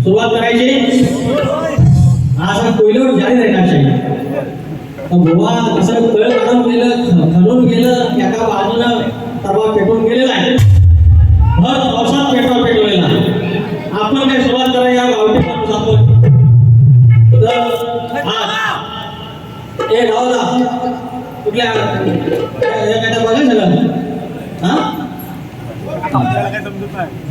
सुरुवात करायची असं कोयल्यावर जारी राहायची गोवा असं कळ काढून गेलं खणून गेलं एका बाजूनं तबा पेटून गेलेला आहे भर पावसात पेट्रोल पेटवलेला आपण काय सुरुवात करा या गावठी माणूस आपण तर ए गावाला कुठल्या काय बघायचं सगळं हा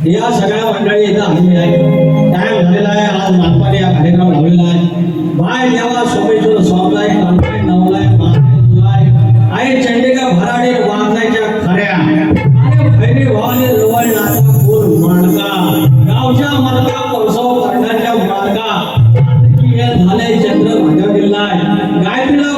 या सगळ्या मंडळी इथं आलेली आहे टाइम झालेला आहे आज मानपाने हा कार्यक्रम लावलेला आहे बाय देवा सोमेश्वर स्वामीला कांताई नवलाय मानाय तुलाय आई चंडिका भराडे वाजायच्या खऱ्या आणि भैरी भावाने जवळ नाचा फूल माणका गावच्या मार्गा परसव करण्याच्या मार्गा झाले चंद्र माझ्या दिलाय गायत्रीला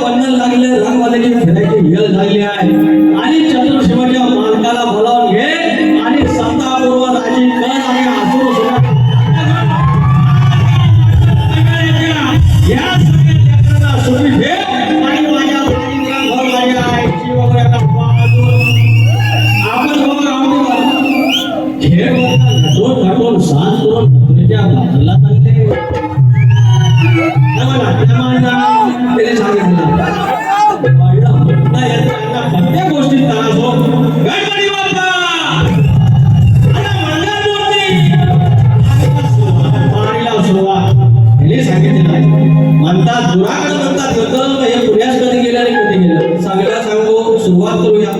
नाही त्याने सांगितलं नाही यांना प्रत्येक गोष्टीत त्रास हो गणपती बाप्पा आता मंगळमूर्ती पाणीला सुरुवात त्याने सांगितलं नाही म्हणतात दुराकडे म्हणतात होतं हे पुण्यास कधी गेलं आणि कधी गेलं सगळ्या सांगू सुरुवात करूया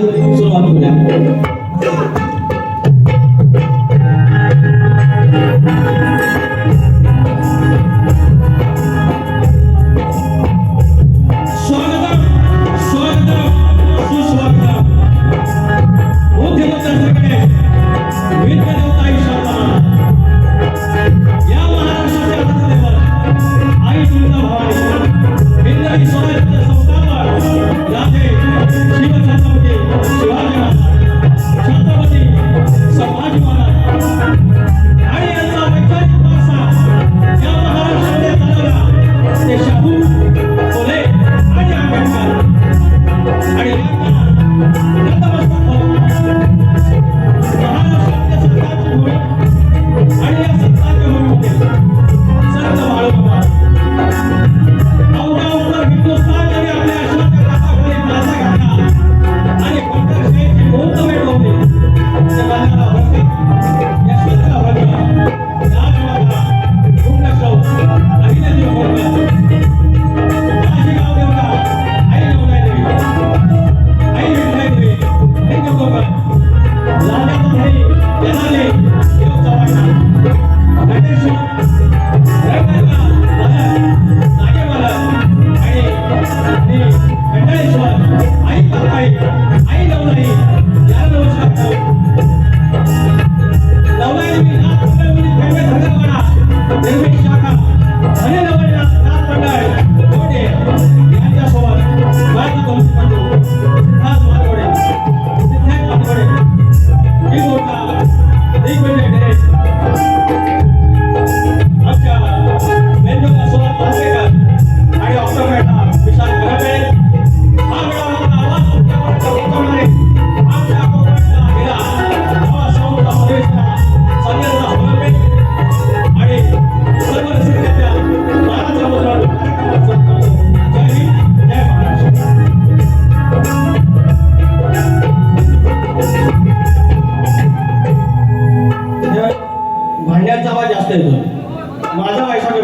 माझा पैसा कमी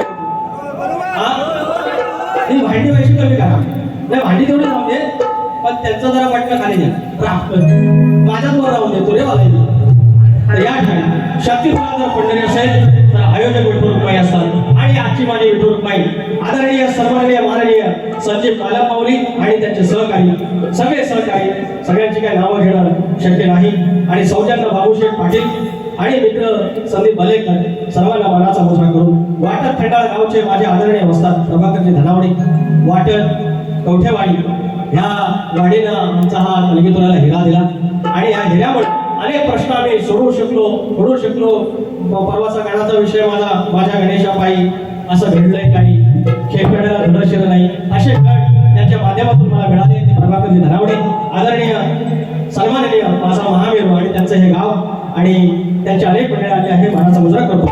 ही भांडी पैसे कमी करा नाही भांडी तेवढी राहून दे पण त्यांचा जरा वाटलं खाली द्या माझ्याच वर राहून दे तुरे वाला तर या ठिकाणी शक्तीपुरा जर पंढरी असेल तर आयोजक विठ्ठल रुक्माई असतात आणि आजची माझी विठ्ठल रुक्माई आदरणीय सन्माननीय माननीय संजीव कालम माऊली आणि त्यांचे सहकारी सगळे सहकारी सगळ्यांची काही नावं घेणं शक्य नाही आणि सौजन्य बाबूशेठ पाटील आणि मित्र संदीप भलेकर सर्वांना मनाचा मुजरा करून वाटत खंडाळा गावचे माझे आदरणीय वस्तात प्रभाकरजी धनावडे वाटत कवठेवाडी ह्या वाडीनं आमचा हा कलगीतुराला हिरा दिला आणि या हिऱ्यामुळे अनेक प्रश्न आम्ही सोडवू शकलो परवाचा गाण्याचा विषय माझ्या गणेशापायी असं घडलंय काही खेळखेळायला धडशील नाही असे गट त्यांच्या माध्यमातून मला मिळाले ते प्रभाकरजी धनावडे आदरणीय सन्माननीय माझा महावीर आणि त्यांचं हे गाव आणि त्यांचे अनेक मंडळ आले आहे मानाचा मुजरा करतो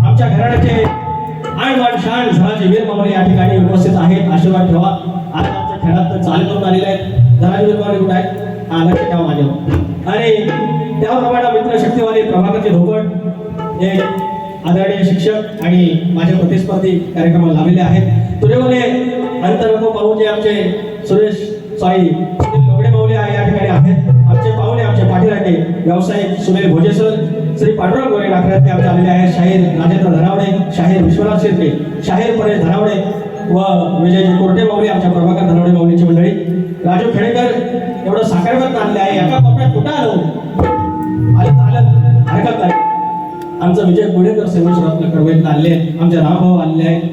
आमच्या घराण्याचे आणवाण शान झराचे वीर मावळे या ठिकाणी उपस्थित आहेत आशीर्वाद ठेवा आज आमच्या खेळात चाल करून आलेले आहेत झराचे वीर मावळे कुठे आहेत लक्ष ठेवा माझ्यावर आणि त्याप्रमाणे मित्र शक्तीवाले प्रभाकरजी धोपट हे आदरणीय शिक्षक आणि माझे प्रतिस्पर्धी कार्यक्रमाला लावलेले आहेत तुरेवले अंतरंग पाहुणे आमचे लोगडे माऊली या ठिकाणी आहेत आमचे पाहुणे आमचे पाठीराखे व्यावसायिक सुनील भोजेसर श्री पांडुरंग गोरे नागरात आमचे आलेले आहेत शाहीर राजेंद्र धनावडे शाहीर विश्वनाथ शिर्के शाहीर परेश धनावडे व विजयजी कोरटे माऊली आमच्या प्रभाकर धनावडे माऊलीची मंडळी राजू खेडेकर एवढं साखरबत आणले आहे एका कोपऱ्यात कुठं आलं हरकत नाही आमचं विजय पुणेकर सेवेश्वरातलं कडवईत आणले आमचे रामभाऊ आलेले आहेत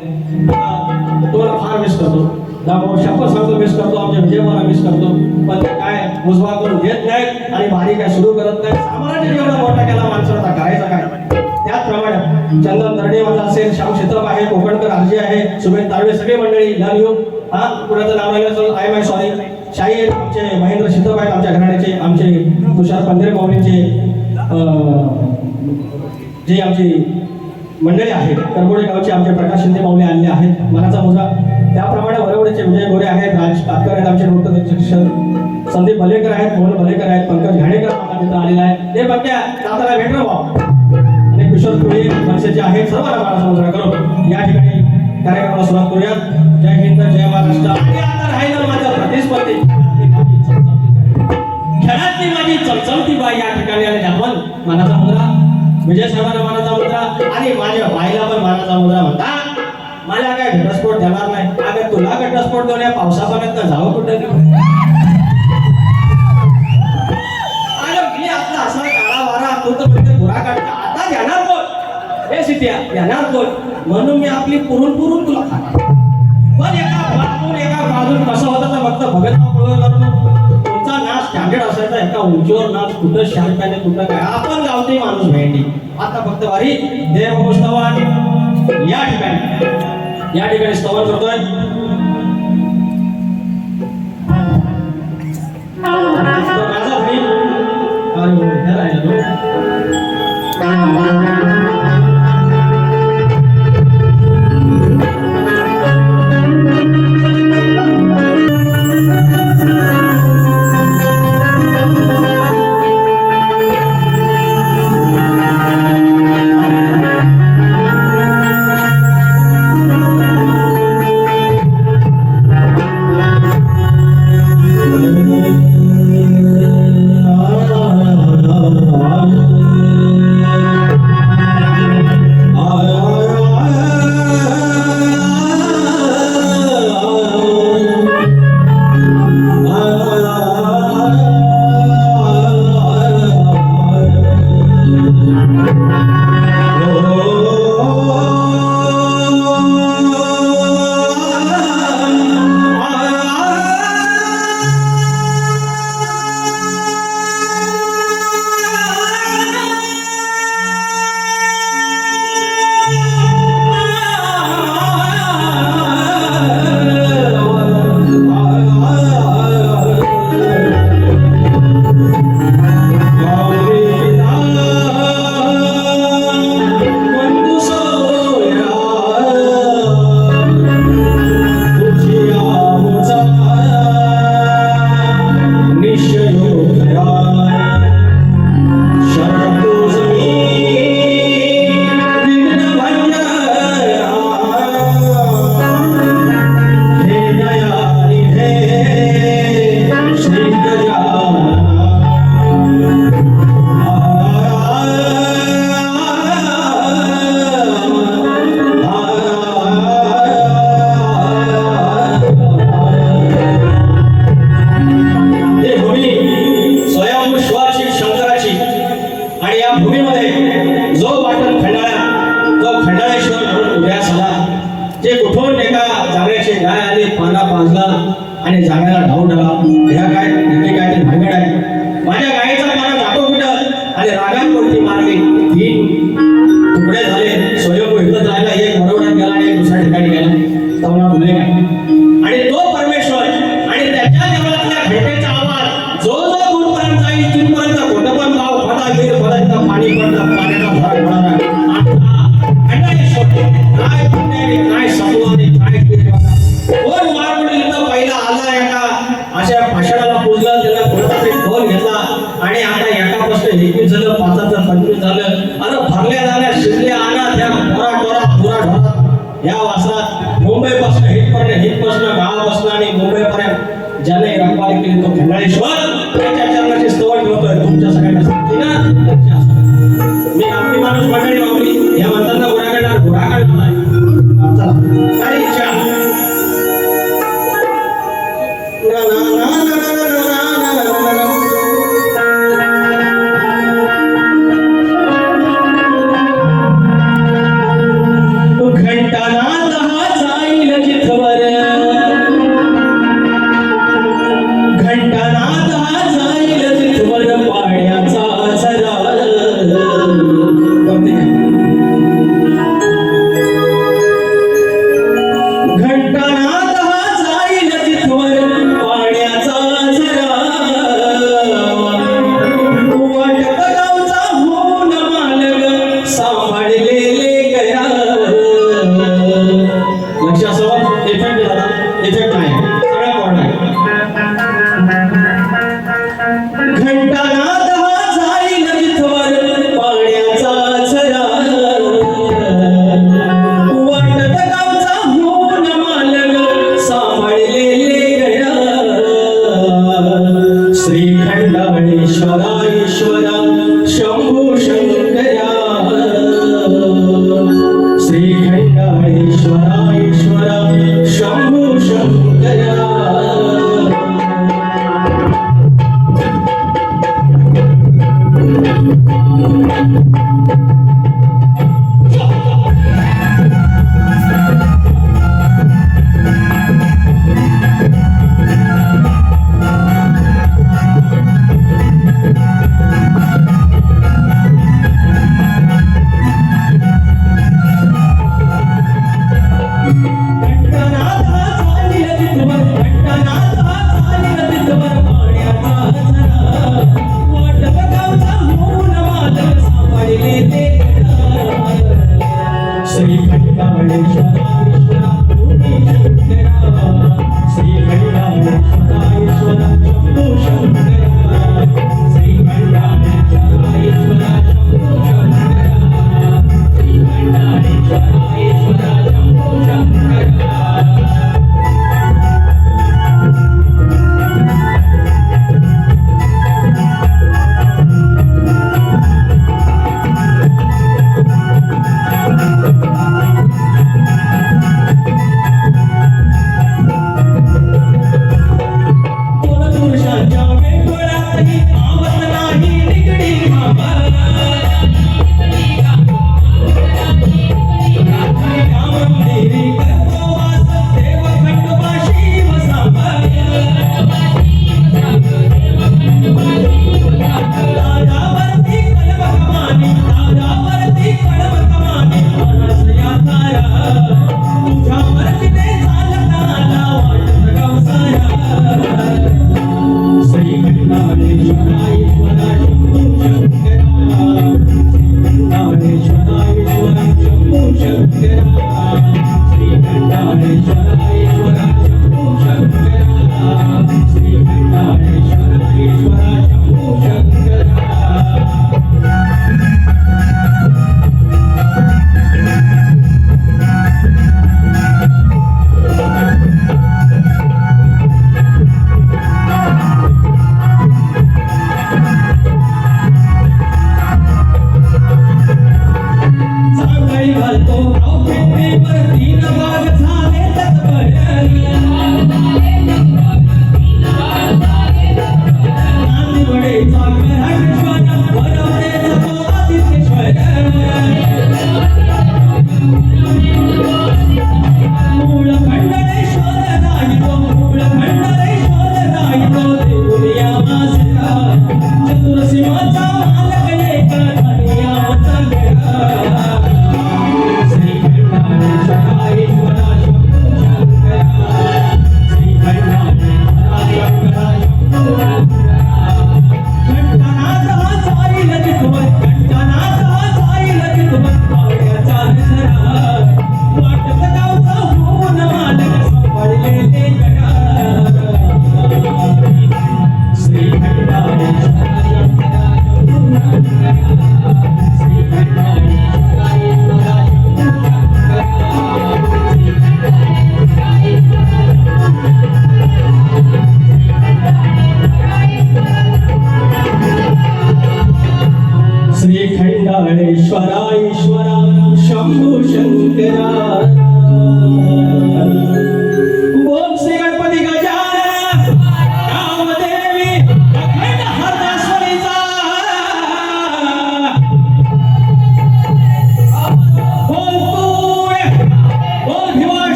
तुम्हाला फार मिस करतो रामभाऊ शपथ सांगतो मिस करतो आमच्या विजयभाऊला मिस करतो पण काय मुजवा करून घेत नाहीत आणि भारी काय सुरू करत नाही साम्राज्य जेवढा मोठा केला माणसाला करायचा काय त्याचप्रमाणे चंदन दर्डे माझा असेल श्याम क्षेत्रप आहे कोकणकर आरजी आहे सुमेध तारवे सगळे मंडळी लव यू हा कुणाचं नाव लागलं आय माय सॉरी शाहीर आमचे महेंद्र क्षेत्रप आहेत आमच्या घराण्याचे आमचे तुषार पंधरे माऊलींचे जे आमची मंडळी आहेत करबोडे गावचे आमचे प्रकाश शिंदे माऊली आणले आहेत मनाचा मुजरा त्याप्रमाणे वरवडचे विजय गोरे आहेत, राज कातकर आहेत, आमचे नृत्य संदीप भलेकर आहेत, मोहन भलेकर आहेत, पंकज घाणेकर माझा मित्र आलेला आहे. ते बघ्या दाताला भेटलो भाऊ आणि किशोर कुळे वर्षाचे आहेत. सर्वांना मला साजरा करू या ठिकाणी कार्यक्रमाला सुरुवात करूयात. जय हिंद, जय महाराष्ट्र. आणि आता राहिलं माझं प्रतिस्पर्धी खेळातली माझी चमचमती बाई या ठिकाणी आले. आपण मानाचा मुद्रा विजय साहेबांना मानाचा मुद्रा आणि माझ्या बाईला पण मानाचा मुद्रा म्हणता. मला काय घटस्फोट देणार नाही. अगं तुला घटस्फोट देऊन या पावसा पाण्यात जावं कुठं? अगं मी आपला असा काळा वारा तो तर म्हणजे बुरा काढता. आता देणार कोण? हे सिटिया देणार कोण? म्हणून मी आपली पुरून तुला खाणार. पण एका बाजून कसं होतं तर फक्त तुमचा नाच स्टँडर्ड असायचा. एका उंचीवर नाच कुठं शांतपणे कुठं काय आपण गावठी माणूस भेंडी. आता फक्त वारी देव स्तवन या ठिकाणी स्तवन करतोय. माझा भाई आणि जागायला धावून टाका. ह्या काय नक्की काय ते भानगड आहे. माझ्या गायीचा पारा जातो कुठं आणि रागात कोणती मारली. 3 तुकडे झाले. स्वयंभू इथंच राहिला. एक वरवड्यात गेला आणि एक दुसऱ्या ठिकाणी गेला. तवना बोलले काय आणि तो परमेश्वर आणि त्याच्या जवळातल्या भेटेचा आवाज जो दूरपर्यंत जाईल तिथपर्यंत कुठं पण गाव फटा गिर फटायचा पाणी पडतं. पाण्याचा भर पडणार काय पुण्याने काय सत्वाने काय कोण मारपडील इथं पहिला आला एका अशा भाषणाला पुजला. त्याला कोणाचा खोल घेतला आणि आता एकापासून 21 झालं, 5चं 25 झालं. अरे भरल्या झाल्या शिरल्या आणा त्या पुरा ढोरात या वासरात मुंबईपासून हितपासून गावापासून आणि मुंबईपर्यंत ज्याने रखवाली केली तो खंडाळेश्वर त्याच्या चरणाची स्तवन ठेवतोय. तुमच्या सगळ्यांना सांगते ना मी आपली माणूस मंडळी मागली या म्हणताना घोडा काढला नाही. चला काय इच्छा घंटानाद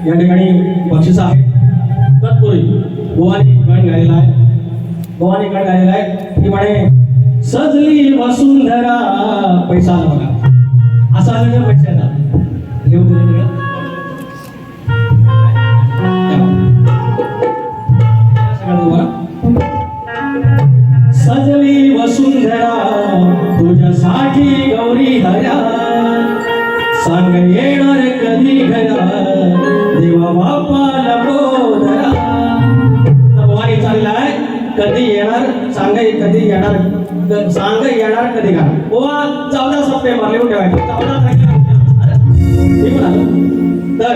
या ठिकाणी बक्षीस आहे. तत्पूर्वी गोवानी गण गायलेला आहे. गोवानी गण गायलेला आहे की म्हणे सजली वसुंधरा. पैसा आला बघा, असा आलं का पैसा येतात घेऊन दिले सजली वसुंधरा तुझ्यासाठी गौरी हऱ्या. सांग येणार कधी घरा देवा बाप्पा लंबोदरा. भवानी चाललाय कधी येणार सांग कधी येणार सांग येणार कधी घरा. गोवा 14 सप्टेंबर लिहून ठेवायचे. 14 तारखेला तर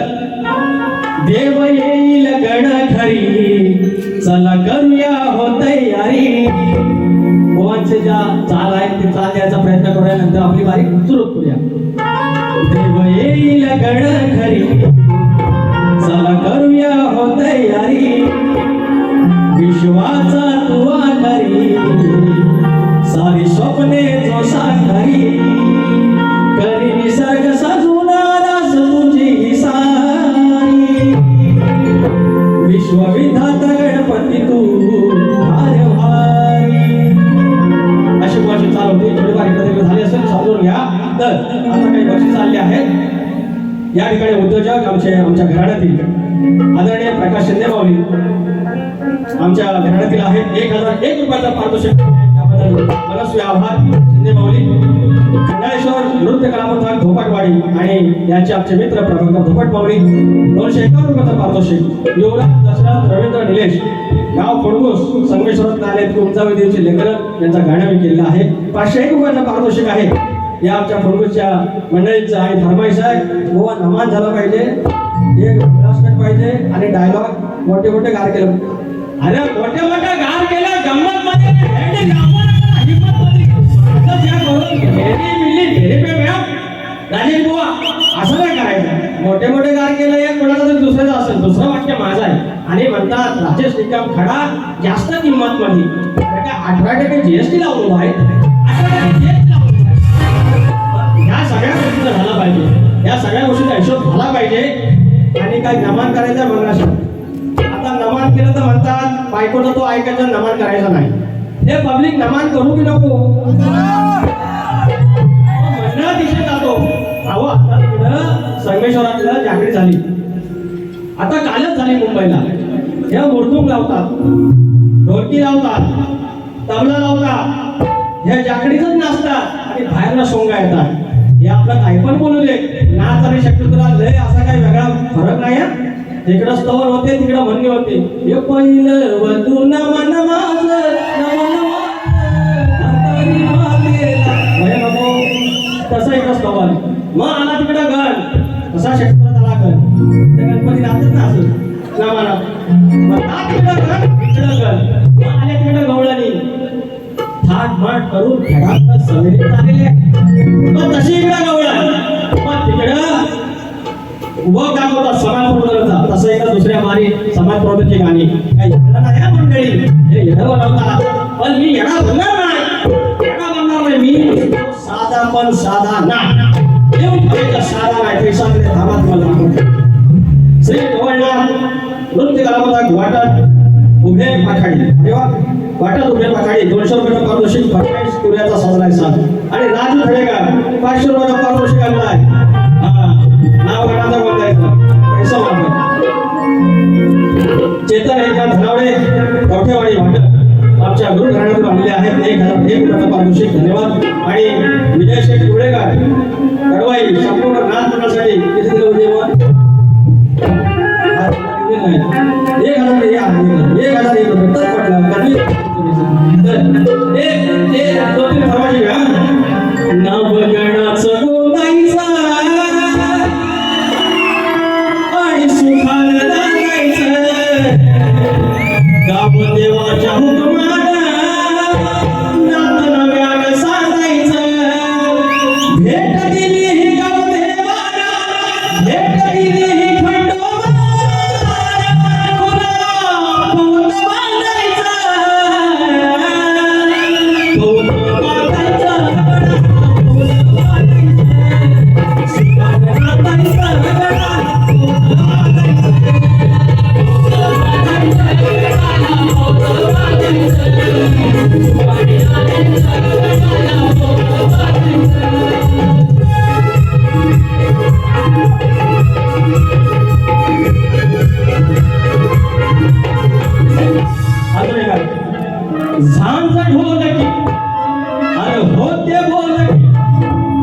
देव येईल गण खरी चला करूया हो तयारी. गोवांचे ज्या चाल आहेत ते चाल द्यायचा प्रयत्न करूया. नंतर आपली बारी सुरू करूया. देव येईल गण खरी चला करूया हो तयारी. विश्वाचा तुवा खरी सारी स्वप्ने जो साकारी. करी निसर्ग सजूनारास तुझी ही सारी. विश्वविधाता गणपती तू भारी. अशी गोष्ट चालू होती. थोडीफार एकत्र झाली असेल समजून घ्या. तर आता काही बक्षीस आले आहेत. या ठिकाणी उद्योजक आमच्या घराण्यातील आदरणीय प्रकाश शिंदे माऊली आमच्या घराण्यातील आहेत. 1001 रुपयाचा पारितोषिक. त्याबद्दल मनस्वी आभार शिंदे माऊली. खंडाळेश्वर नृत्य कलामंथक धोपटवाडी आणि यांचे आमचे मित्र प्रभाकर धोपट माऊली 251 रुपयाचा पारितोषिक. युवराज दशरथ रवींद्र निलेश गाव फडगोस संगमेश्वरात आले उंचावी देवीचे लेखन यांचा गाणं मी केलेलं आहे. 501 रुपयाचा पारितोषिक आहे. या आमच्या फडगोसच्या मंडळींचा आणि फरमाईश आहे. गोवा नमान झाला पाहिजे, एक ब्लास्टक पाहिजे आणि डायलॉग मोठे मोठे गार केलं. अरे मोठे मोठे गार केलं गंमत मध्ये राजेश बुवा असं नाही करायचं. मोठे मोठे गार केलं एक कोणाचा तरी दुसऱ्याचा असेल. दुसरं वाक्य माझं आहे. आणि म्हणतात राजेश निकम खडा जास्त किंमत मध्ये 18% जीएसटी लावलो आहे. 18% जीएसटी लावलो. या सगळ्या गोष्टीचा झाला पाहिजे. या सगळ्या गोष्टीचा हिशोब झाला पाहिजे. आणि काय नमन करायचं मंगळाशास्त्र. आता नमन केलं तर म्हणतात बायकोचा तो ऐकायचा नमन करायचा नाही. हे पब्लिक नमन करू की नको म्हणणं दिशेत जातो. अहो आता तिकडं संगमेश्वरातलं जागृती झाली. आता कालच झाली मुंबईला. हे मुर्दुंग लावतात, ढोलकी लावतात, तबला लावतात. हे जागडीच नाचतात आणि बाहेरला सोंगा येतात. हे आपलं काही पण बोलू दे. नाच आणि शक्यतो लय असा काही वेगळा फरक नाही. तिकडं स्तवर होते तिकडं म्हणणे होते. हे पहिलं वधू नमन माझं तसं इकडं स्तवर. मग आला तिकडं गण तसा शक्यतो त्याला गण. गणपती राहतात ना असं नमाना. मग तिकडं गण इकडं गण. मग आले तिकडं गवळणी थाट माट करून खेळात सवेरीत आलेले. मग तशी इकडं गवळण. मग तिकडं उभं काम होता समाज प्रबोधनाचा. तसं एका दुसऱ्या मारी समाज प्रबोधनाची गाणी काही या मंडळी हे येणं बनवतात. पण मी येणार बनणार नाही. येणं बनणार नाही. मी साधा पण साधा नाही. येऊन पाहिजे साधा नाही. पैसा धामात मला श्री ढोळनाथ नृत्य कलामंथक वाटत उभे पाखाडी. तेव्हा वाटत उभे पाखाडी 200 रुपयाचा पारितोषिक फरमाईश कुर्याचा साजरा आहे. आणि राजू खडेकर 500 रुपयाचा पारितोषिक आणलाय.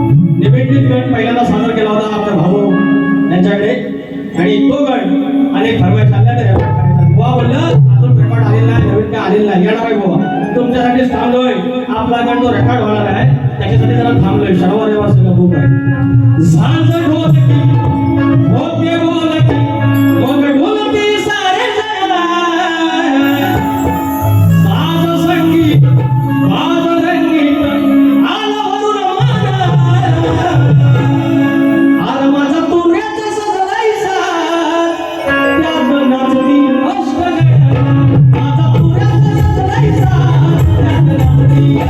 पहिल्यांदा सादर केला होता आपला भाऊ यांच्याकडे आणि तो गण अनेक फरमाईश आल्या तर रेकॉर्ड करायचा बुवा बोललं अजून रेकॉर्ड आलेला नाही नवीन काय आलेला नाही येणार आहे बुवा तुमच्यासाठी थांबलोय आपला गण तो रेकॉर्ड होणार आहे त्याच्यासाठी जरा थांबलोय शनिवार रविवार सगळं बुक आहे झांझट ढोलकी होते बोलकी मग ढोलकी सारे जगाला साज संगीत बाज रंगीत आला वरून आर माझा तुऱ्याचा सजलायसा त्या मनातली अष्ट माझा तुऱ्याचा सजलायसा त्या मनातली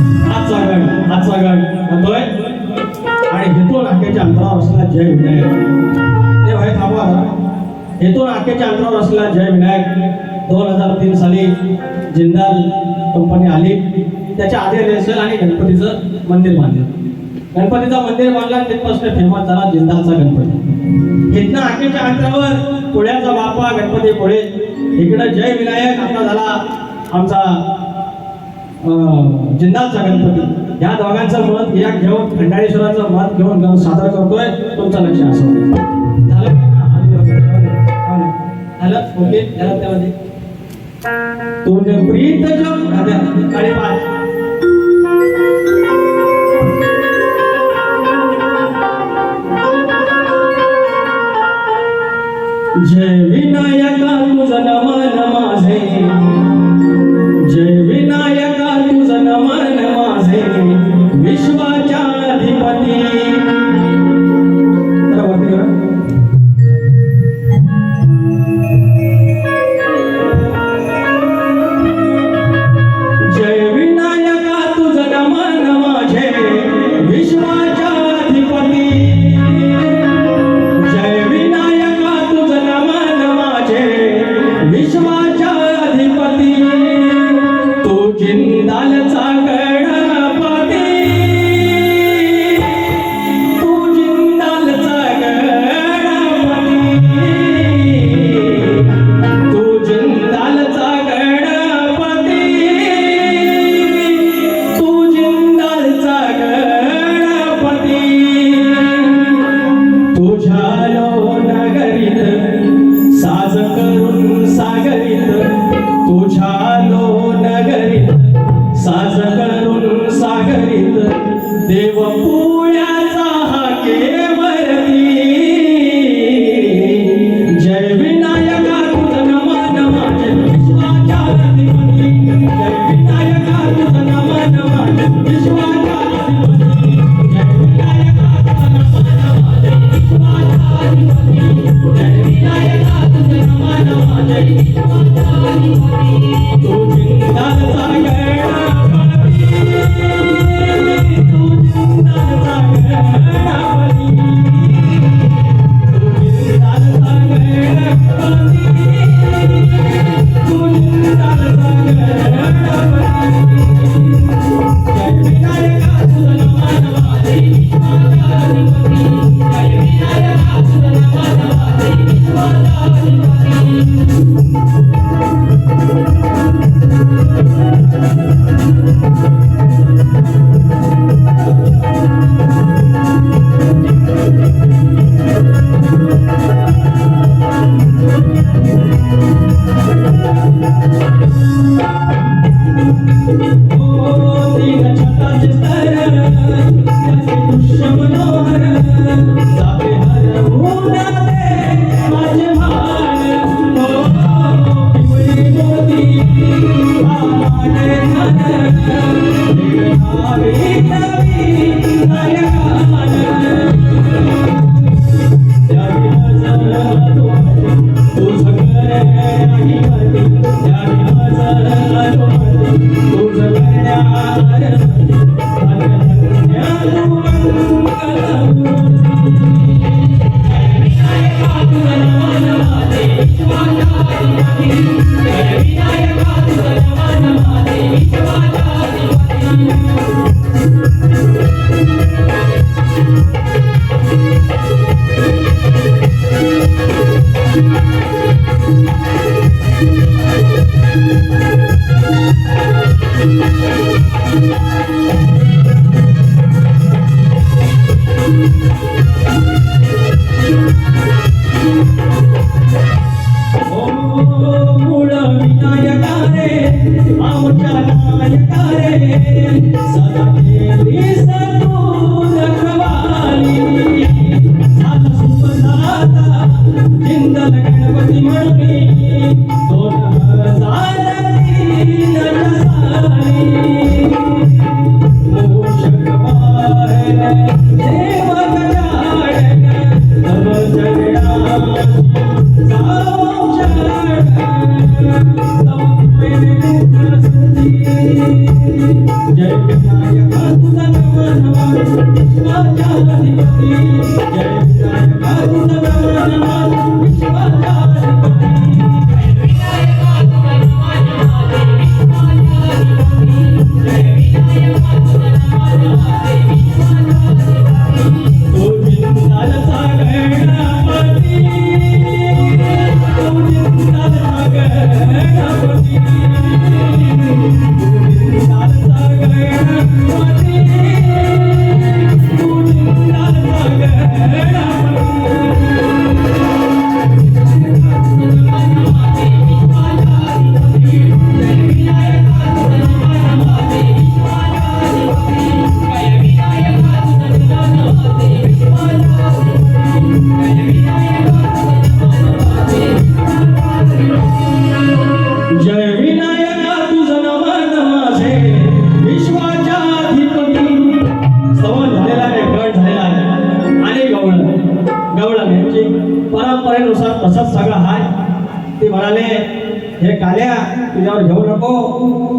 हातचा गण म्हणतोय आणि हेतून आखेच्या अंतरावर असलेला जय विनायक ते भाई थांबवा हेतून आखेच्या अंतरावर असलेला जय विनायक 2003 साली जिंदाल कंपनी आली त्याच्या आधी रेसल आणि गणपतीचं मंदिर बांधलं गणपतीचं मंदिर बांधला तिथपासून फेमस झाला जिंदालचा गणपती इथनं आखेच्या अंतरावर पुण्याचा बाप्पा गणपती पुढे इकडे जय विनायक आता झाला आमचा जिंदालचा गणपती या दोघांचं मत या घेऊन खंडाळेश्वराचं मत घेऊन सादर करतोय तुमचं लक्ष असं झालं ओके झालं त्यामध्ये तूने प्रीत जो काळी पाच जय विनायका तुझं नमन माझे जय विनायका तुझं नमन माझे विश्वाच्या अधिपती जय विनायका तुझं नमन माझे विश्वाच्या अधिपती जय विनायका तुझं नमन माझे विश्वाच्या अधिपती तू जिंदालचा गणपती तू जिंदालचा गणपती तू जिंदालचा गणपती तू जिंदालचा गणपती तुझ्या नगरीत साज करून सागरीत तुझ्या नगरीत साज करून सागरीत देव पुण्याचा हाकेवरती जय विनायका तुझं नमन माझे विश्वाच्या अधिपती जय विनायका तुझं नमन माझे विश्वाच्या अधिपती जय विनायका तुझं नमन माझे विश्वाच्या अधिपती जय विनायका तुझं नमन माझे विश्वाच्या अधिपती तू जिंदालचा गणपती तू जिंदालचा गणपती तू जिंदालचा गणपती तू जिंदालचा गणपती जय विनायका तुझं नमन माझे विश्वाच्या अधिपती जय विनायका तुझं नमन माझे विश्वाच्या अधिपती परंपरेनुसार तसंच सगळं हाय. ते म्हणाले हे काल्या तुझ्यावर घेऊ नको,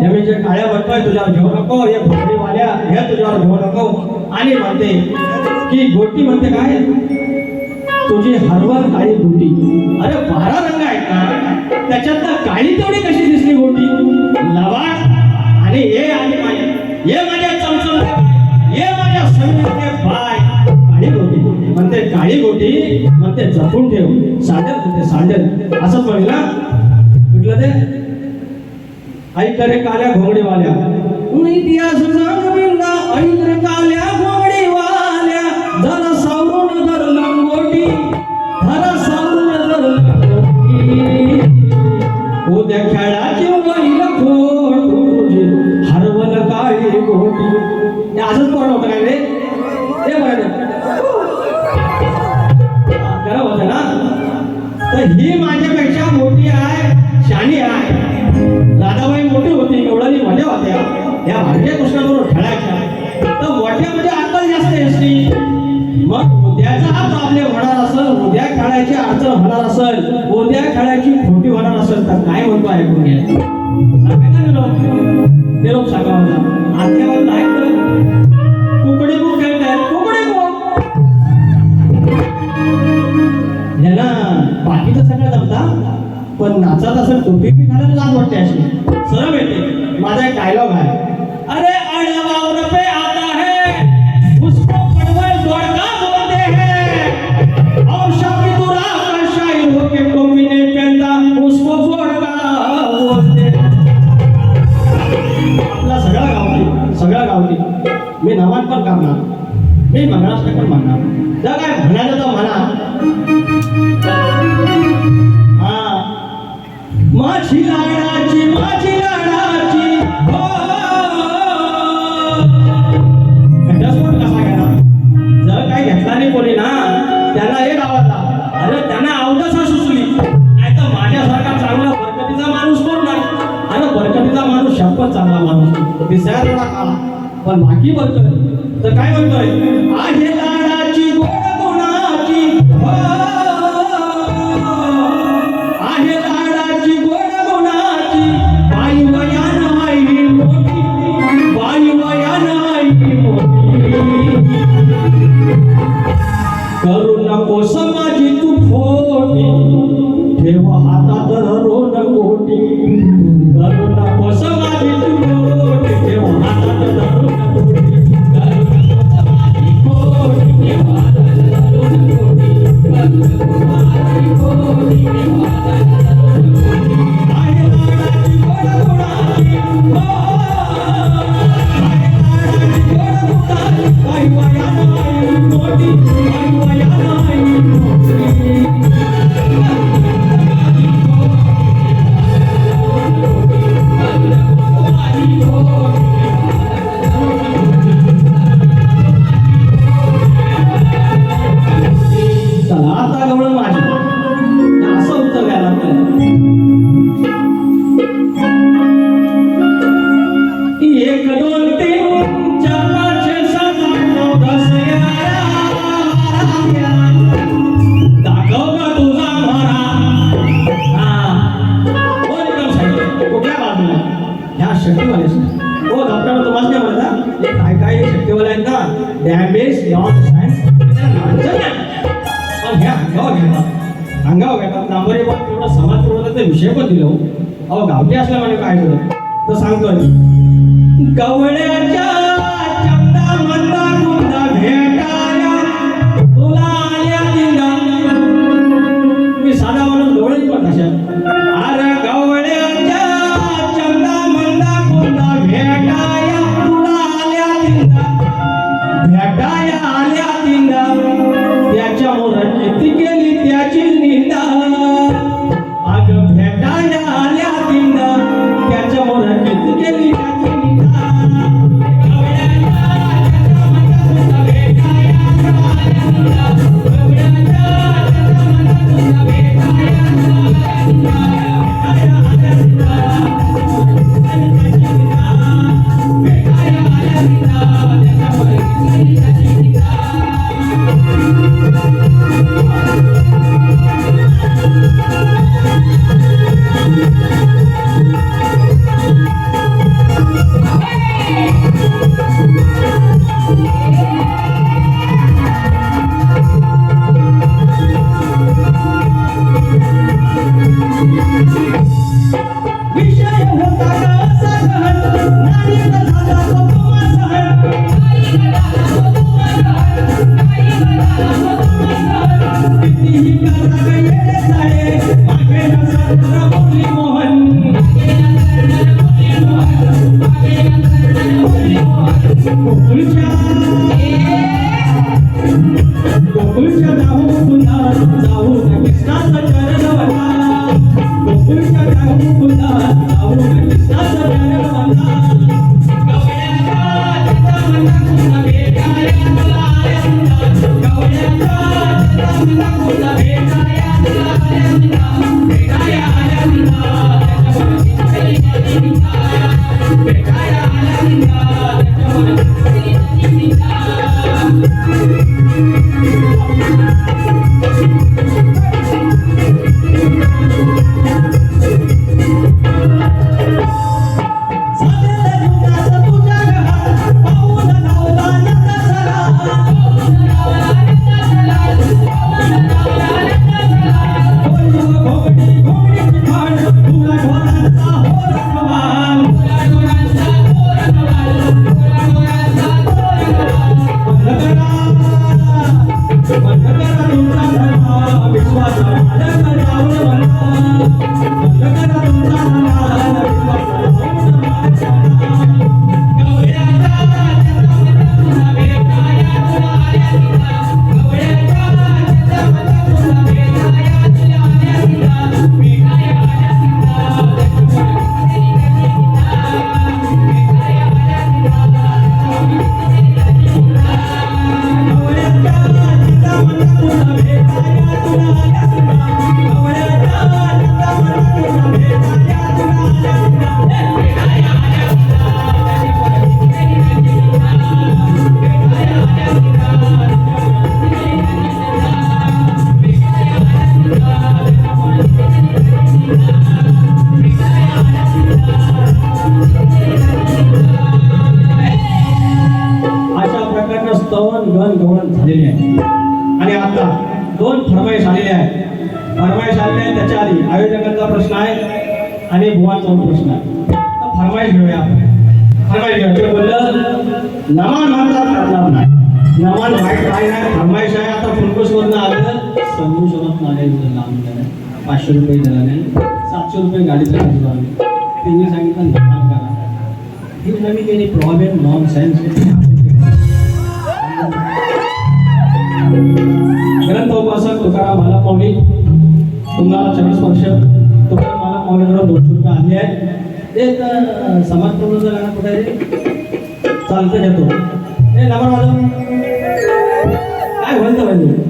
हे मी जे काळ्या म्हणतोय तुझ्यावर घेऊ नको, हे घोडीवाल्या हे तुझ्यावर घेऊ नको. आणि म्हणते की गोटी म्हणते काय तुझी हरवल काळी गोटी. अरे 12 रंग आहेत ना, त्याच्यात काळी तेवढी कशी दिसली गोटी? लवाट आणि हे आणि हे माझ्या चमचमते बाय, हे माझ्या संगीतचे बाय. काळी गोटी म्हणते, काळी गोटी म्हणते जपून ठेव. सांडेल म्हणते सांडेल असंच म्हणेल ना. म्हटलं ते ऐक रे काल्या घोंगडीवाल्या, इतिहास सांग बिंदा. ऐक रे काल्या घोंगडीवाल्या, जरा सावरून धर लंगोटी, जरा सावरून धर लंगोटी. उद्या खेळाची बैल खोट तुझी हरवल काळी गोटी. हे असंच कोण होतं काय रे? ते बरं खरं होतं ना. तर ही माझ्यापेक्षा मोठी आहे, शानी आहे. राधाबाई मोठी होती, कवळाली मोठ्या होत्या, या भारतीय कृष्णाबरोबर खेळायच्या. तर मोठ्या म्हणजे अक्कल जास्त असते. मग उद्याचा हा प्रॉब्लेम होणार असेल, उद्या खेळायची अडचण होणार असेल, उद्या खेळायची खोटी होणार असेल तर काय म्हणतो ऐकून घ्या. ते लोक सांगा आत्यावर काय कुकडी कुक खेळताय, कुकडी कुक ह्याला बाकीचं सगळं जमता, पण नाचत असं टोपी बी घालायला लाज वाटते. अशी सरळ येते. माझा एक डायलॉग आहे, अरे अड़वाउर पे आता है उसको पड़वल दौड़का बोलते हैं, और शक्तिपुरा का शायर होके टोपी नहीं पहनता उसको दौड़का बोलते हैं. आपला सगळा गावठी मी नवान पण करणार, मी महाराष्ट्र पण म्हणणार. जर काय म्हणायचं तर म्हणा. हा माझी लाडाची माझी लाडाची हो घटस्फोट कसा गेला जर काही घेतला नाही कोणी ना त्यांना एक आवडला अरे त्यांना अवदसा सुचली नाही तर माझ्यासारखा चांगला बरकतीचा माणूस कोण नाही अरे बरकतीचा माणूस शपथ चांगला माणूस दिसायला थोडा काळा पण बाकी बरकत तर काय म्हणतोय आहे लाडाची गोड गुणाची हो आहे लाडाची गोड गुणाची बाई वयान आई मोठी बाई वयान आई मोठी करू नको समाजी तू फोटी ठेव हातात रोन कोटी करू नको समाजी तू फोटी ठेव हातात रोन कोटी करू नको समाजी फोटी ठेव हातात रोन कोटी करू नको समाजी फोटी ठेव हातात रोन कोटी आहे लाडाची गोड गुणाची हो आहे लाडाची गोड गुणाची बाई वयान आई मोठी बाई वयान आई मोठी चला आता गवळण माझी असं उत्तर द्यायला एक दोन तीन चार पाच छे सात आठ नऊ दस दाखव का तुझा मारा हा कोण एकदम साईड कुठल्या बाजूला ह्या शक्तीवाले हो डॉक्टर तुम्हाला काय म्हणता हे काय काय शक्तीवाले आहेत ना डॅमेज नॉट सायन्स पण ह्या अंगावर घेतात नांबरे पण तेवढा समाज प्रबोधनाचा विषय पण दिला अहो गावठी असल्यामुळे काय झालं तर सांगतोय गवळ्याच्या चंदा मंदा कुंदा भेटाया तुला आल्या दिंदा मी साधा म्हणून गवळी पण तशा अरे गवळ्याच्या चंदा मंदा कुंदा भेटाया तुला आल्या दिंदा भेटाया आल्या दिंदा त्याच्या मोरात किती केली त्याची निंदा अग भेटाया आल्या दिंदा त्याच्या मोरात किती केली त्याची निंदा विषय होता का सहन नारीत झाला तो तुम्हा सहन कितीही करा ग येडे साडे मागे नसर बोली मोहन गोकुळच्या जाऊ पुन्हा जाऊ कृष्णाचा चरण वंदा गोकुळच्या जाऊ पुन्हा जाऊ कृष्णाचा चरण वंदा गण गवळण झालेली आहे. आणि आता 2 फरमाईश आलेल्या आहेत. फरमाईश आलेल्या आहेत त्याच्या आधी आयोजकांचा प्रश्न आहे आणि भुवांचा प्रश्न आहे. तर फरमाईश घेऊया आपण. फरमाईश घेऊया. ते बोललं नमान म्हणतात करणार नाही. नमान वाईट काय नाही. फरमाईश आहे. आता फुलकोसवरनं आलं संतोषवरनं आले लांब 500 रुपये दिला नाही 700 रुपये गाडीचा खर्च झाला. त्यांनी सांगितलं नमान करा. हे नवीन काही प्रॉब्लेम नॉन सेन्स ग्रंथ उपासक तुकाराम मला पावली तुम्हाला चरणस्पर्श तुकाराम मला पावलीकडे 200 रुपये आणले आहेत. एक समाज प्रबोधनाचं गाणं कुठे आहे चालतं घेतो. हे नंबर माझं काय म्हणतं पाहिजे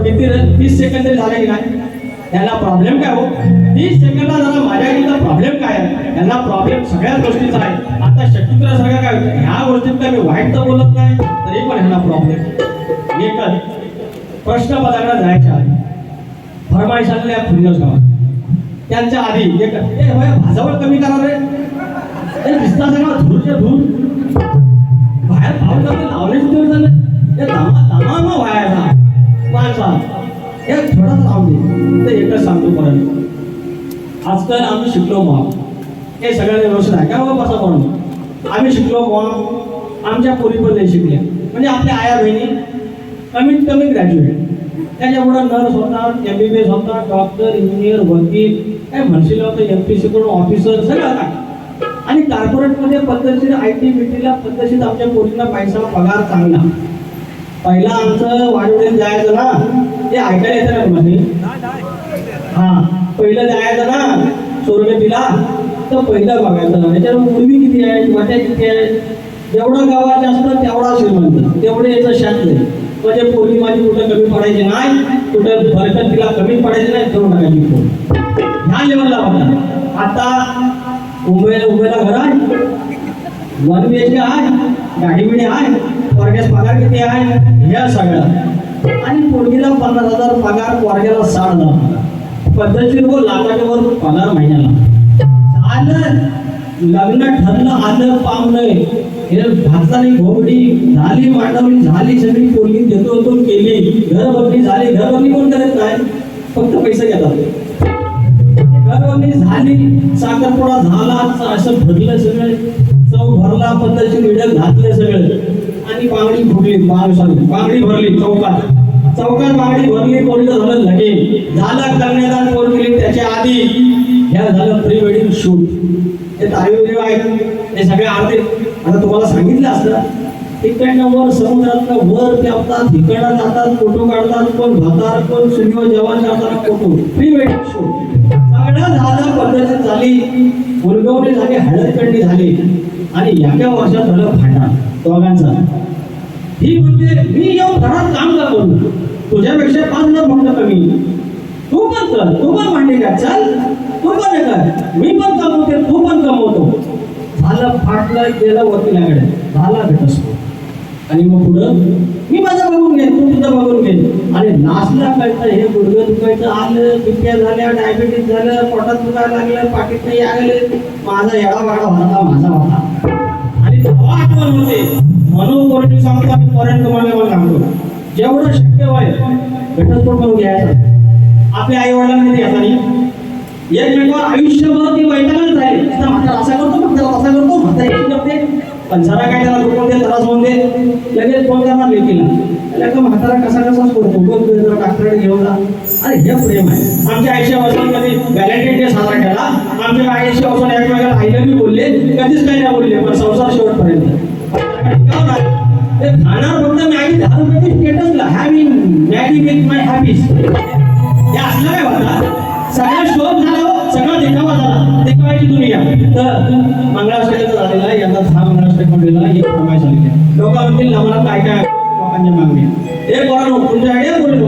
किती 30 सेकंद झाले की नाही. यांना प्रॉब्लेम काय हो 30 सेकंदात जरा माझ्या इथला प्रॉब्लेम काय आहे. यांना प्रॉब्लेम सगळ्याच गोष्टीचा आहे. आता शक्यतो काय ह्या गोष्टीत काय मी वाईट तर बोलत नाही तरी पण ह्यांना प्रॉब्लेम. एकच प्रश्न पदाकडे जायच्या आधी फरमाईश आलेल्या फुलगस गावात त्यांच्या आधी एक भाजावळ कमी करा रे दिसता सगळा धूरच्या धूर बाहेर पाऊस लावले सुद्धा झालं हे दामा व्हायचा माणसा एक थोडाच लावून दे. तर एकच सांगतो परत आजकाल आम्ही शिकलो मॉम हे सगळ्यांना व्यवस्थित आहे का बाबा असं म्हणून आम्ही शिकलो मॉम आमच्या पोरी पण नाही शिकल्या म्हणजे आपल्या आया बहिणी कमीत कमी ग्रॅज्युएट त्याच्यापुढं नर्स होता MBBS होता डॉक्टर इंजिनियर वकील काय म्हणशील होतं MPC कडून ऑफिसर सगळं काय. आणि कॉर्पोरेटमध्ये पद्धतशीर IT BTला पद्धतशीर आमच्या पोरींना पैसा पगार चांगला. पहिला आमचं वाडवडीत जायचं ना ते ऐकायला येतं ना तुम्हाला हा पहिलं जायचं ना सोरगतीला तर पहिलं बघायचं त्याच्यावर मुलगी किती आहे वाट्या किती आहे जेवढं गावात जास्त तेवढा श्रीमंत तेवढे याचं शांत आहे. म्हणजे पोरगी माझी कुठं कमी पडायची नाही कुठं बरकत तिला कमी पडायची नाही तेवढं टाकायची पोर ह्या लेवलला होता. आता उमेला घर आहे 1 BHK आहे गाडी बिडी आहे वर्गास पगार किती आहे ह्या सगळं आणि पोरगीला 50,000 पगार वर्गाला 60,000 पद्धतशीर व लाखाच्या वर पगार महिन्याला आलं. लग्न ठरलं आलं पाहुणे हे भाताने घोगडी झाली मांडवली झाली सगळी पोरगी देतो तो केली घरबंदी झाली. घरबंदी कोण करत नाही फक्त पैसे घेतात. घरबंदी झाली साखरपुडा झाला असं भरलं सगळं चौ भरला पद्धतशीर विडक घातलं सगळं आणि बांगडी फुटली बांगडी भरली चौकात बांगडी भरली पोरीचं झालं लगेच झालं कन्यादान पोर गेली. त्याच्या आधी ह्या झालं प्री वेडिंग शूट हे तारीख आहे हे सगळे आरते. आता तुम्हाला सांगितलं असतं तिकडनं वर समुद्रातनं वर पेवतात तिकडनं जातात फोटो काढतात कोण भातात कोण सूर्य जवान जाताना फोटो प्री वेडिंग शूट सगळं झालं पद्धत झाली मुलगवणी झाली हळदकंडी झाली आणि एका वर्षात झालं भांडण दोघांचा. ही म्हणजे मी येऊन घरात काम का करू तुझ्यापेक्षा 5,000 म्हणलं कमी तू पण कर तू पण भांडी का चल तू पण कर मी पण कमवते तू पण कमवतो. झालं फाटलं गेलं वकिलाकडे झाला घटस्फोट आणि मग पुढं मी माझं बघून घे तू तुझं बघून घे आणि नाचला कळतं हे गुडघं दुखायचं आलं पित्या झाल्या डायबिटीस झालं पोटात दुखायला लागलं पाठीत नाही आले माझा येडा वाडा होता माझा होता आणि तेव्हा आठवण होते म्हणून कोणी सांगतो आणि पर्यंत मला सांगतो जेवढं शक्य होईल घटस्फोट करून घ्यायचा. आपल्या आई वडिलांनी घ्यायचा नाही एकमेकावर आयुष्यभर ती वैतागच राहील म्हातारा असा करतो म्हातारा तसा करतो म्हातारा एक करते पण जरा काय त्याला दुखून दे त्रास होऊन दे लगेच फोन करणार लेकीला त्याला म्हातारा कसा करतो जरा डॉक्टरकडे घेऊन जा. अरे हे प्रेम आहे. आमच्या आयुष्यापासून कधी व्हॅलेंटाईन डे साजरा केला आमच्या आयुष्यापासून एकमेकाला आईला मी बोलले कधीच काही नाही बोलले पण संसार शेवटपर्यंत ते खाणार फक्त मॅगी 10 रुपयाची स्टेटसला हॅव्हिंग मॅगी विथ माय हॅपीज हे असलं काय होता कार्यक्रम दिला ही फरमाईश आलेली आहे. लोक म्हणतील आम्हाला काय काय लोकांच्या मागणी हे बोला तुमच्या आयडिया बोललो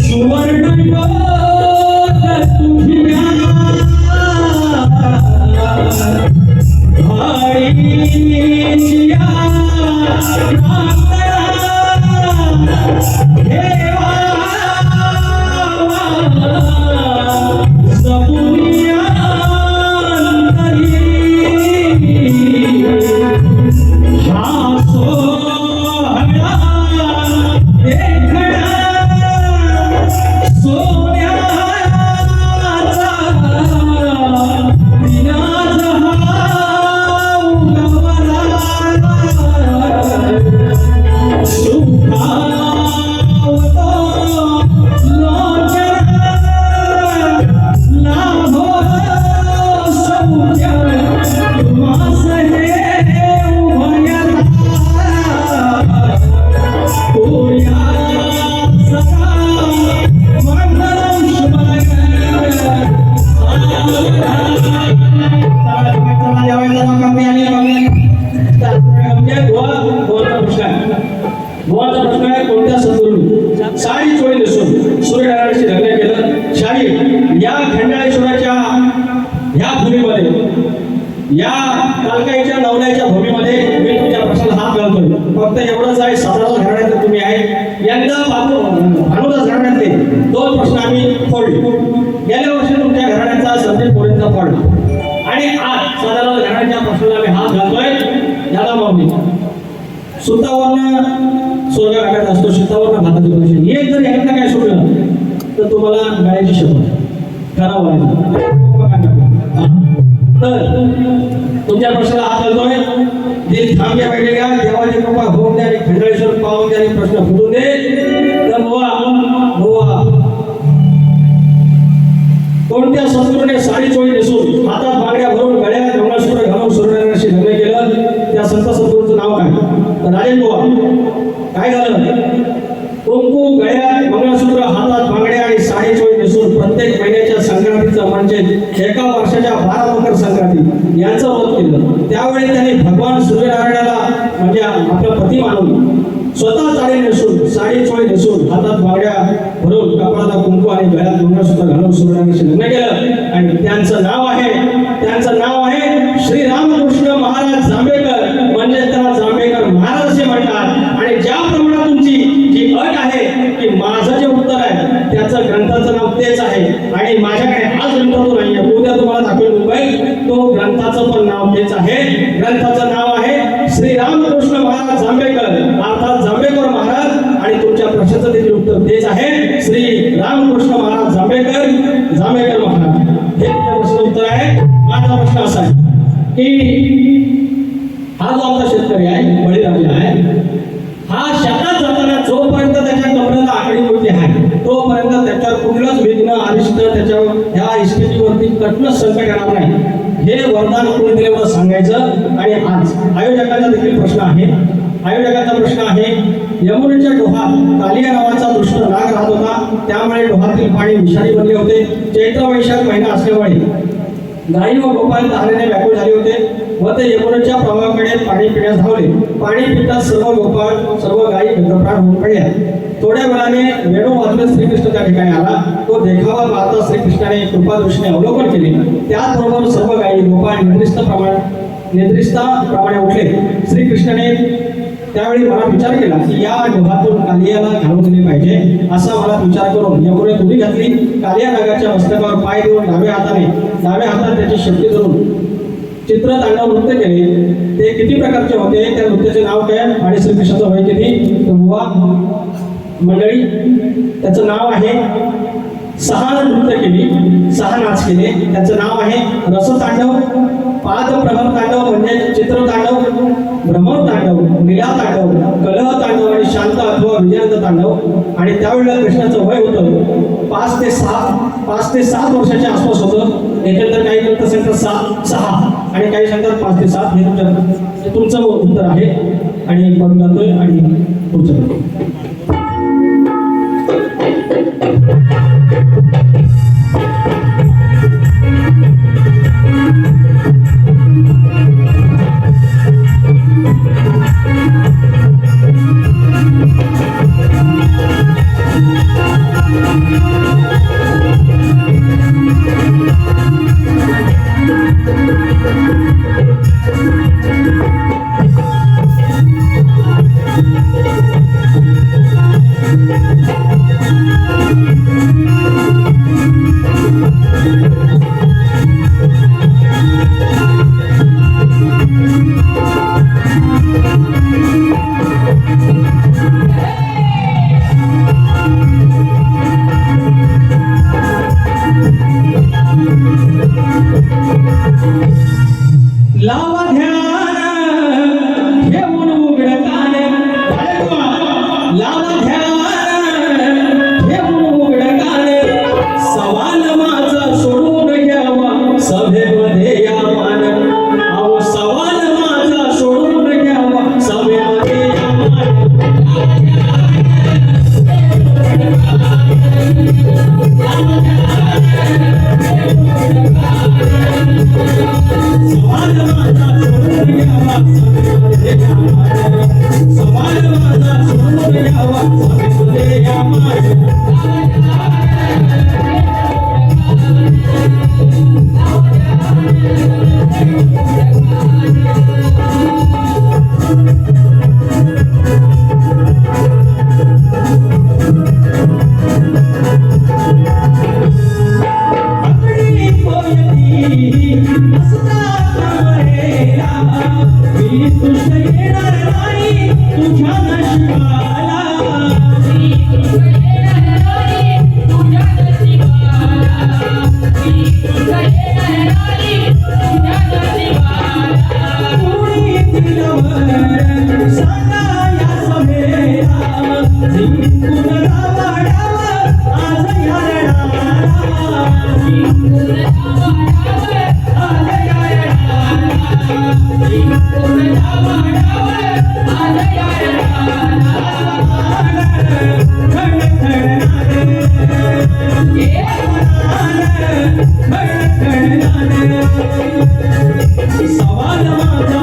सुवर्ण कोणत्या सद्गुरूंनी साडी चोळी नेसून सूर्यनारायणाशी लग्न केलं. शाही या खंडाळेश्वराच्या ह्या भूमीमध्ये या कालकाईच्या नवल्याच्या भूमीमध्ये मी तुमच्या प्रश्नाला हात घालतोय. फक्त एवढंच आहे, साधारण घराण्यात तुम्ही आहे. यंदा भानुदास घराण्यातले 2 प्रश्न आम्ही फोडले. गेल्या वर्षी तुमच्या घराण्याचा संदेश पोरेंचा फोडला आणि आज साधारण घराण्याच्या प्रश्नाला आम्ही हात घालतोय. याला मागणी सुतावरनं स्वर्ग काढत असतो, शेतावरनं भाताची परिषद. एक जर यातलं काय सुटलं तर तुम्हाला गायची शपथ करावं लागेल. तर तुमच्या प्रश्नाला हात घालतोय. दिल थांबे पाहिजे का देवाची कृपा होऊन द्या आणि खंडाळेश्वर पाहून द्या आणि प्रश्न फुटून दे. तर बुवा कोणत्या सद्गुरूने साडी चोळी नेसून हातात बांगड्या भरून गळ्यात मंगळसूत्र घालून सूर्यनारायणाशी लग्न केलं त्या संत सद्गुरूचं नाव काय? तर राजेश बुवा काय झालं? कुंकू गळ्यात मंगळसूत्र हातात बांगड्या आणि साडी चोळी नेसून प्रत्येक महिन्याच्या संक्रांतीचं म्हणजे एका वर्षाच्या 12 मकर संक्रांती यांचं व्रत केलं. त्यावेळी त्यांनी भगवान सूर्यनारायणाला म्हणजे आपला पती मानून स्वतः साडी नेसून साडी चोळी नेसून हातात बांगड्या भरून कपाळाला कुंकू आणि गळ्यात मंगळसूत्र घालून सूर्यनारायणाशी लग्न केलं आणि त्यांचं नाव आहे श्री रामकृष्ण महाराज जांभेकर. म्हणजे त्याला जांभेकर महाराज असे म्हणतात. आणि ज्याप्रमाणे तुमची जी अट आहे की माझं जे उत्तर आहे त्याचं ग्रंथाचं नाव तेच आहे आणि माझ्याकडे आज ग्रंथ तो नाही आहे, उद्या तुम्हाला दाखवेल मुंबई, तो ग्रंथाचं पण नाव तेच आहे. ग्रंथाचं नाव आहे श्री रामकृष्ण महाराज जांभेकर अर्थात जांभेकर महाराज. आणि तुमच्या प्रश्नाचं देखील उत्तर तेच आहे श्री रामकृष्ण महाराज जांभेकर महाराज. हे तुमच्या प्रश्न उत्तर आहे. माझा प्रश्न असा आहे की हा जो आमचा शेतकरी आहे बळीराजा आहे, हा शेतात जाताना जोपर्यंत त्याच्या कमरेला आकडी मोठी आहे तोपर्यंत त्याच्यावर कुठलंच विघ्न अनिष्ट त्याच्यावर ह्या इस्टेटीवरती कठीणच संकट येणार नाही. हे वरदान कोणी दिले एवढं सांगायचं. आणि आज आयोजकांचा देखील प्रश्न आहे. यमुनेच्या डोहात कालिया नावाचा दुष्ट नाग राहत होता. त्यामुळे डोहातील पाणी विषारी बनले होते. चैत्र वैशाख महिना असल्यामुळे गाई व गोपाल तहानेने व्याकुळ झाले होते व ते यमुनेच्या प्रवाहाकडे पाणी पिण्यास धावले. पाणी पिताच सर्व गायी गंधप्राण होऊन पडल्या. थोड्या वेळाने वेणू वाजवत श्रीकृष्ण त्या ठिकाणी आला. तो देखावा पाहता श्रीकृष्णाने कृपादृष्टीने अवलोकन केले. त्याचबरोबर सर्व गायी गोपाळ निद्रिस्ताप्रमाणे उठले. श्रीकृष्णाने त्यावेळी मला विचार केला की या डोहातून कालियाला घालून दिले पाहिजे. असा मला विचार करून यमुने उडी घातली. कालिया नागाच्या मस्तकावर पाय देऊन डाव्या हातात त्याची शक्ती धरून चित्र तांडव नृत्य केले. ते किती प्रकारचे होते, त्या नृत्याचे नाव काय आणि श्रीकृष्णाचं वय किती? तर बुवा मंडळी त्याचं नाव आहे 6 नृत्य केली, 6 नाच केले. त्याचं नाव आहे रसतांडव, पादप्रभर तांडव म्हणजे चित्र तांडव, भ्रमर तांडव, लीला तांडव, कलह तांडव आणि शांत अथवा विजयंत तांडव. आणि त्यावेळेला कृष्णाचं वय होतं 5 ते 7 वर्षाच्या आसपास होतं. एकंदर काही ग्रंथ सांगतात 6 आणि काही सांगतात 5 ते 7. हे तुमचं उत्तर आहे. आणि बघून जातोय आणि पुढचं लावा ध्यान ठेवून उघड कान लावा ध्यान ठेवून उघड कान सवाल माझा सोडून घ्यावा सभेमध्ये या मान अहो सवाल माझा सोडून घ्यावा सभेमध्ये या मान सवाल माझा सोडून घ्यावा सभेमध्ये या मान सवाल माझा सोडून घ्यावा सभेमध्ये या मान सवाल माझा सोडून घ्यावा सभेमध्ये या मान सवाल माझा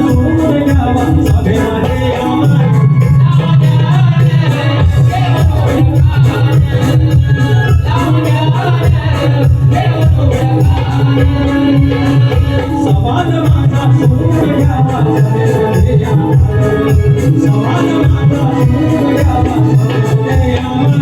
सोडून घ्यावा सभेमध्ये या मान सवाल माझा सोडून घ्यावा सभेमध्ये या मान सवाल माझा सोडून घ्यावा सभेमध्ये या मान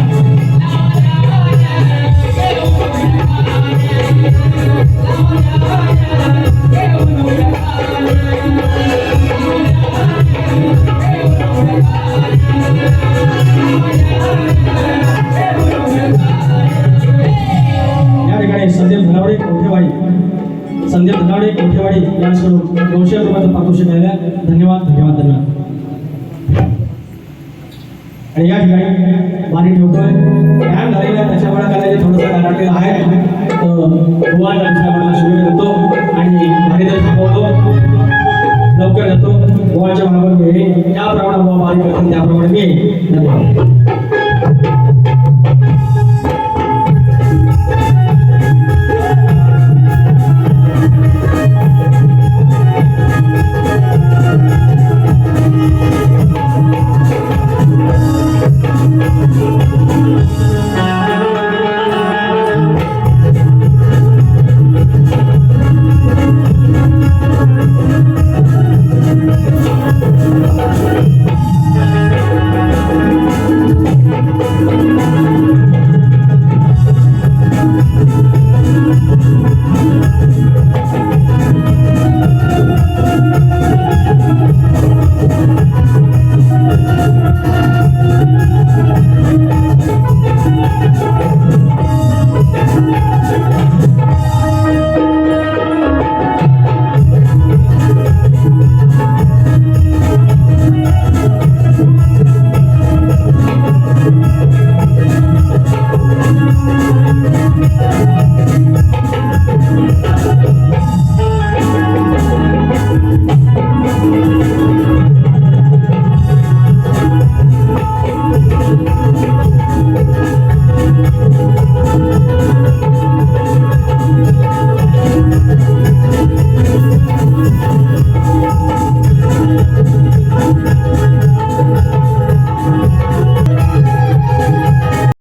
या ठिकाणी संदीप धनावडे कोठेवाडी यांच्याकडून 200 रुपयाचं पारितोषिक मिळालं. धन्यवाद धन्यवाद धन्यवाद. आणि या ठिकाणी पाणी ठेवतोय टाइम झालेला त्याच्यामुळे करायचे थोडंसं काढलेलं आहे भगवान त्यांच्याकडे शुभेच्छा देतो आणि भारीदल थांबवतो लवकर जातो भगवानच्या मागून त्याप्रमाणे बारी करतो त्याप्रमाणे मी धन्यवाद.